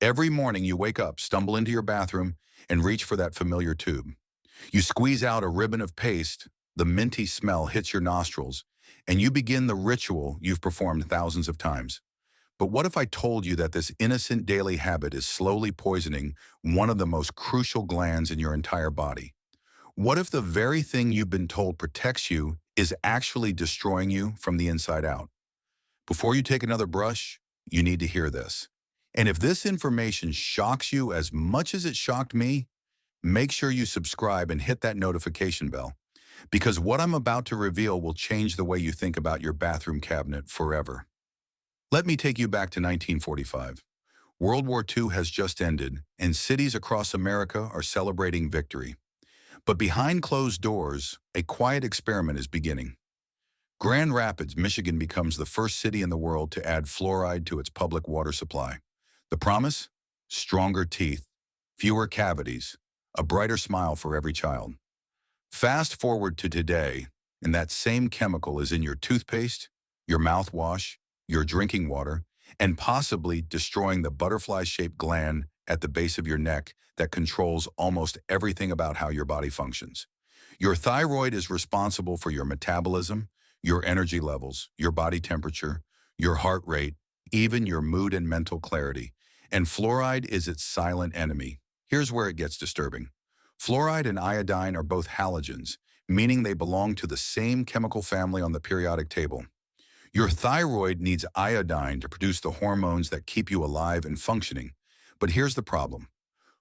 Every morning you wake up, stumble into your bathroom, and reach for that familiar tube. You squeeze out a ribbon of paste, the minty smell hits your nostrils, and you begin the ritual you've performed thousands of times. But what if I told you that this innocent daily habit is slowly poisoning one of the most crucial glands in your entire body? What if the very thing you've been told protects you is actually destroying you from the inside out? Before you take another brush, you need to hear this. And if this information shocks you as much as it shocked me, make sure you subscribe and hit that notification bell, because what I'm about to reveal will change the way you think about your bathroom cabinet forever. Let me take you back to 1945. World War II has just ended, and cities across America are celebrating victory. But behind closed doors, a quiet experiment is beginning. Grand Rapids, Michigan becomes the first city in the world to add fluoride to its public water supply. The promise? Stronger teeth, fewer cavities, a brighter smile for every child. Fast forward to today, and that same chemical is in your toothpaste, your mouthwash, your drinking water, and possibly destroying the butterfly-shaped gland at the base of your neck that controls almost everything about how your body functions. Your thyroid is responsible for your metabolism, your energy levels, your body temperature, your heart rate, even your mood and mental clarity. And fluoride is its silent enemy. Here's where it gets disturbing. Fluoride and iodine are both halogens, meaning they belong to the same chemical family on the periodic table. Your thyroid needs iodine to produce the hormones that keep you alive and functioning. But here's the problem.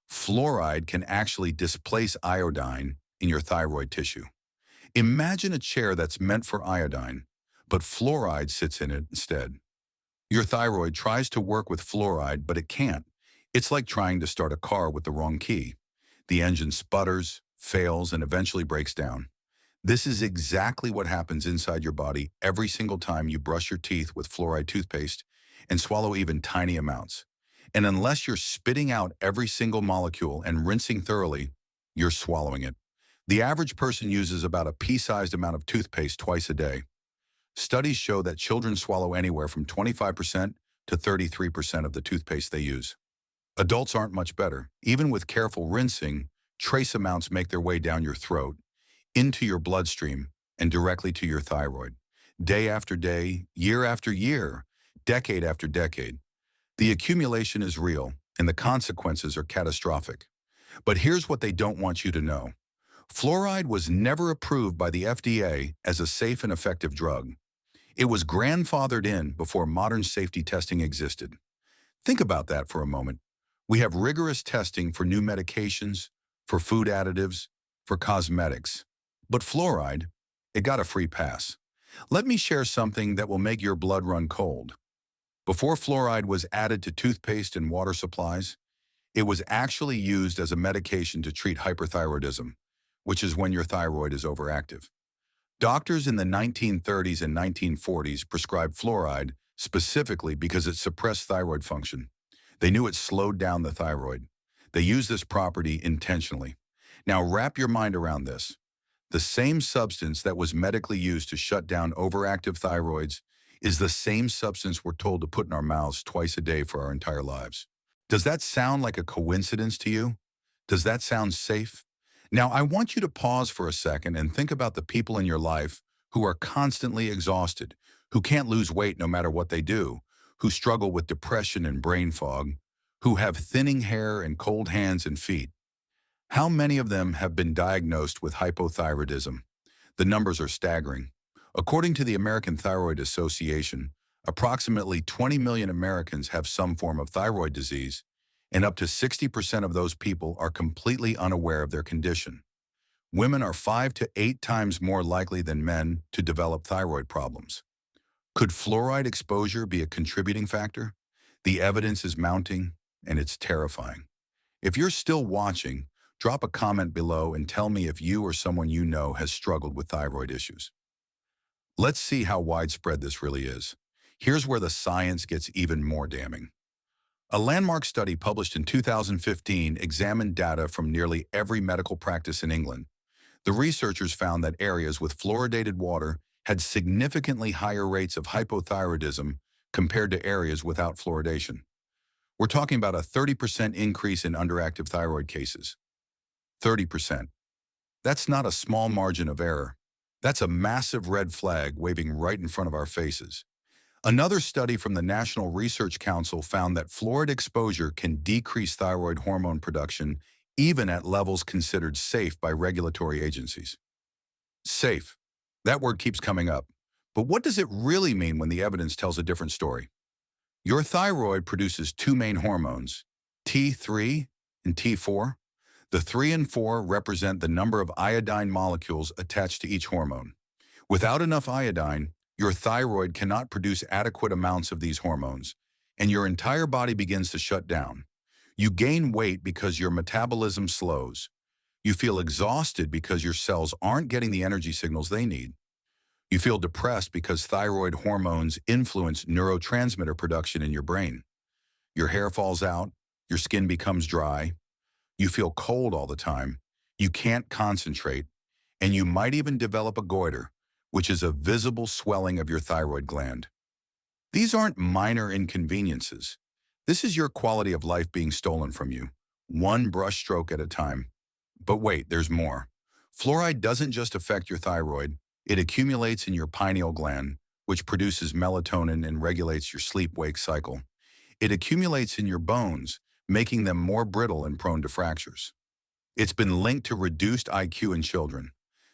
Fluoride can actually displace iodine in your thyroid tissue. Imagine a chair that's meant for iodine, but fluoride sits in it instead. Your thyroid tries to work with fluoride, but it can't. It's like trying to start a car with the wrong key. The engine sputters, fails, and eventually breaks down. This is exactly what happens inside your body every single time you brush your teeth with fluoride toothpaste and swallow even tiny amounts. And unless you're spitting out every single molecule and rinsing thoroughly, you're swallowing it. The average person uses about a pea-sized amount of toothpaste twice a day. Studies show that children swallow anywhere from 25% to 33% of the toothpaste they use. Adults aren't much better. Even with careful rinsing, trace amounts make their way down your throat, into your bloodstream, and directly to your thyroid. Day after day, year after year, decade after decade. The accumulation is real, and the consequences are catastrophic. But here's what they don't want you to know. Fluoride was never approved by the FDA as a safe and effective drug. It was grandfathered in before modern safety testing existed. Think about that for a moment. We have rigorous testing for new medications, for food additives, for cosmetics. But fluoride, it got a free pass. Let me share something that will make your blood run cold. Before fluoride was added to toothpaste and water supplies, it was actually used as a medication to treat hyperthyroidism, which is when your thyroid is overactive. Doctors in the 1930s and 1940s prescribed fluoride specifically because it suppressed thyroid function. They knew it slowed down the thyroid. They used this property intentionally. Now wrap your mind around this. The same substance that was medically used to shut down overactive thyroids is the same substance we're told to put in our mouths twice a day for our entire lives. Does that sound like a coincidence to you? Does that sound safe? Now, I want you to pause for a second and think about the people in your life who are constantly exhausted, who can't lose weight no matter what they do, who struggle with depression and brain fog, who have thinning hair and cold hands and feet. How many of them have been diagnosed with hypothyroidism? The numbers are staggering. According to the American Thyroid Association, approximately 20 million Americans have some form of thyroid disease, and up to 60% of those people are completely unaware of their condition. Women are 5 to 8 times more likely than men to develop thyroid problems. Could fluoride exposure be a contributing factor? The evidence is mounting, and it's terrifying. If you're still watching, drop a comment below and tell me if you or someone you know has struggled with thyroid issues. Let's see how widespread this really is. Here's where the science gets even more damning. A landmark study published in 2015 examined data from nearly every medical practice in England. The researchers found that areas with fluoridated water had significantly higher rates of hypothyroidism compared to areas without fluoridation. We're talking about a 30% increase in underactive thyroid cases. 30%. That's not a small margin of error. That's a massive red flag waving right in front of our faces. Another study from the National Research Council found that fluoride exposure can decrease thyroid hormone production even at levels considered safe by regulatory agencies. Safe. That word keeps coming up. But what does it really mean when the evidence tells a different story? Your thyroid produces two main hormones, T3 and T4. The 3 and 4 represent the number of iodine molecules attached to each hormone. Without enough iodine, your thyroid cannot produce adequate amounts of these hormones, and your entire body begins to shut down. You gain weight because your metabolism slows. You feel exhausted because your cells aren't getting the energy signals they need. You feel depressed because thyroid hormones influence neurotransmitter production in your brain. Your hair falls out, your skin becomes dry, you feel cold all the time, you can't concentrate, and you might even develop a goiter, which is a visible swelling of your thyroid gland. These aren't minor inconveniences. This is your quality of life being stolen from you, one brushstroke at a time. But wait, there's more. Fluoride doesn't just affect your thyroid, it accumulates in your pineal gland, which produces melatonin and regulates your sleep-wake cycle. It accumulates in your bones, making them more brittle and prone to fractures. It's been linked to reduced IQ in children.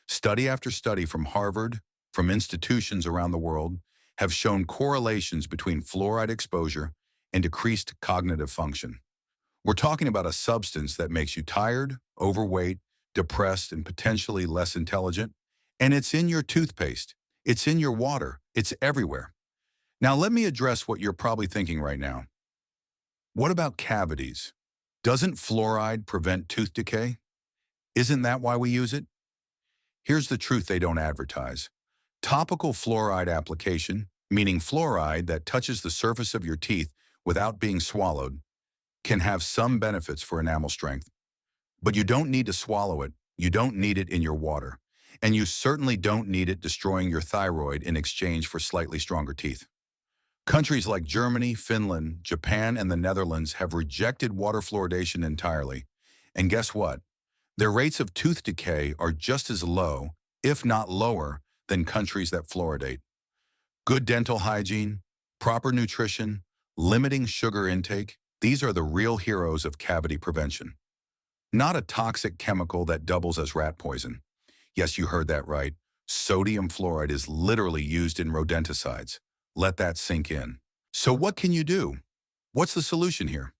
Study after study from Harvard, from institutions around the world, have shown correlations between fluoride exposure and decreased cognitive function. We're talking about a substance that makes you tired, overweight, depressed, and potentially less intelligent. And it's in your toothpaste. It's in your water. It's everywhere. Now let me address what you're probably thinking right now. What about cavities? Doesn't fluoride prevent tooth decay? Isn't that why we use it? Here's the truth they don't advertise. Topical fluoride application, meaning fluoride that touches the surface of your teeth without being swallowed, can have some benefits for enamel strength. But you don't need to swallow it. You don't need it in your water. And you certainly don't need it destroying your thyroid in exchange for slightly stronger teeth. Countries like Germany, Finland, Japan, and the Netherlands have rejected water fluoridation entirely. And guess what? Their rates of tooth decay are just as low, if not lower, than countries that fluoridate. Good dental hygiene, proper nutrition, limiting sugar intake, these are the real heroes of cavity prevention. Not a toxic chemical that doubles as rat poison. Yes, you heard that right. Sodium fluoride is literally used in rodenticides. Let that sink in. So what can you do? What's the solution here?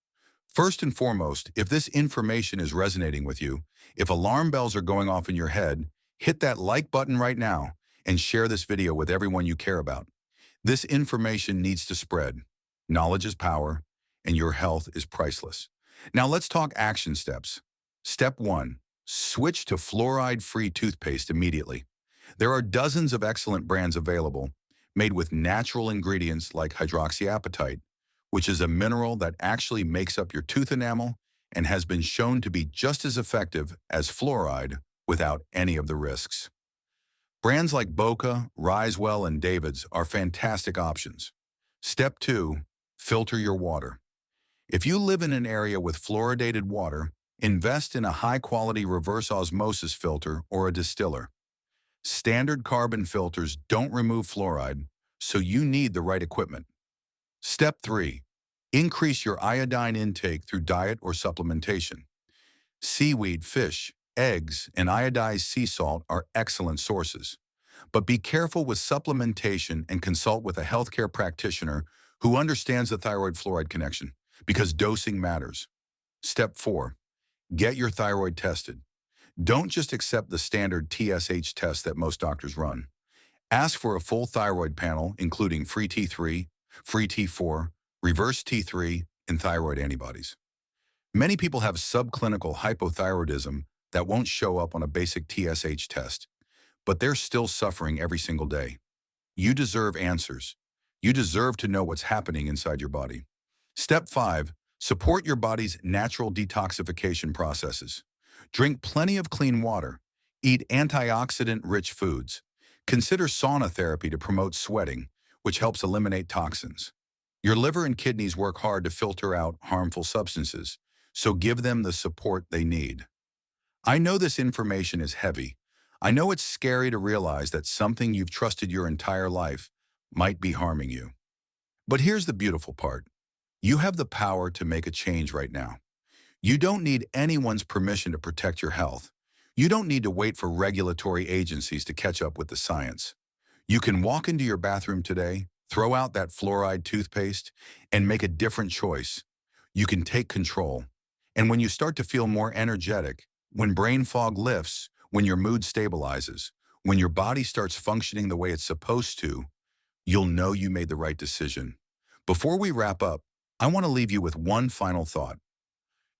First and foremost, if this information is resonating with you, if alarm bells are going off in your head, hit that like button right now and share this video with everyone you care about. This information needs to spread. Knowledge is power, and your health is priceless. Now let's talk action steps. Step 1. Switch to fluoride-free toothpaste immediately. There are dozens of excellent brands available, made with natural ingredients like hydroxyapatite, which is a mineral that actually makes up your tooth enamel and has been shown to be just as effective as fluoride without any of the risks. Brands like Boca, Risewell, and David's are fantastic options. Step 2. Filter your water. If you live in an area with fluoridated water, invest in a high-quality reverse osmosis filter or a distiller. Standard carbon filters don't remove fluoride, so you need the right equipment. Step 3. Increase your iodine intake through diet or supplementation. Seaweed, fish, eggs, and iodized sea salt are excellent sources. But be careful with supplementation and consult with a healthcare practitioner who understands the thyroid-fluoride connection, because dosing matters. Step 4. Get your thyroid tested. Don't just accept the standard TSH test that most doctors run. Ask for a full thyroid panel, including free T3, free T4, reverse T3, and thyroid antibodies. Many people have subclinical hypothyroidism that won't show up on a basic TSH test, but they're still suffering every single day. You deserve answers. You deserve to know what's happening inside your body. Step 5. Support your body's natural detoxification processes. Drink plenty of clean water. Eat antioxidant-rich foods. Consider sauna therapy to promote sweating, which helps eliminate toxins. Your liver and kidneys work hard to filter out harmful substances, so give them the support they need. I know this information is heavy. I know it's scary to realize that something you've trusted your entire life might be harming you. But here's the beautiful part. You have the power to make a change right now. You don't need anyone's permission to protect your health. You don't need to wait for regulatory agencies to catch up with the science. You can walk into your bathroom today, throw out that fluoride toothpaste, and make a different choice. You can take control. And when you start to feel more energetic, when brain fog lifts, when your mood stabilizes, when your body starts functioning the way it's supposed to, you'll know you made the right decision. Before we wrap up, I want to leave you with one final thought.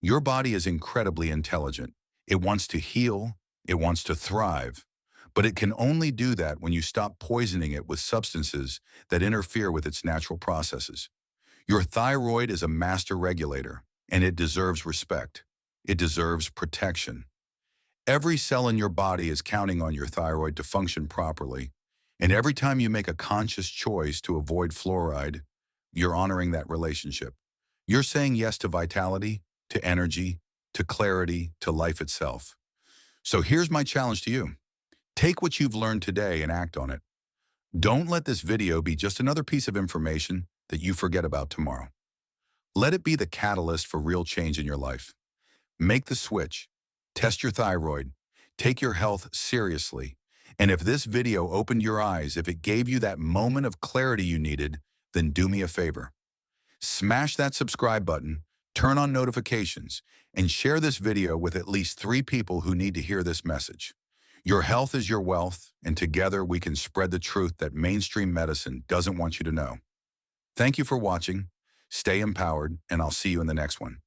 Your body is incredibly intelligent. It wants to heal, it wants to thrive, but it can only do that when you stop poisoning it with substances that interfere with its natural processes. Your thyroid is a master regulator, and it deserves respect. It deserves protection. Every cell in your body is counting on your thyroid to function properly, and every time you make a conscious choice to avoid fluoride, you're honoring that relationship. You're saying yes to vitality, to energy, to clarity, to life itself. So here's my challenge to you. Take what you've learned today and act on it. Don't let this video be just another piece of information that you forget about tomorrow. Let it be the catalyst for real change in your life. Make the switch. Test your thyroid. Take your health seriously. And if this video opened your eyes, if it gave you that moment of clarity you needed, then do me a favor. Smash that subscribe button, turn on notifications, and share this video with at least 3 people who need to hear this message. Your health is your wealth, and together we can spread the truth that mainstream medicine doesn't want you to know. Thank you for watching. Stay empowered, and I'll see you in the next one.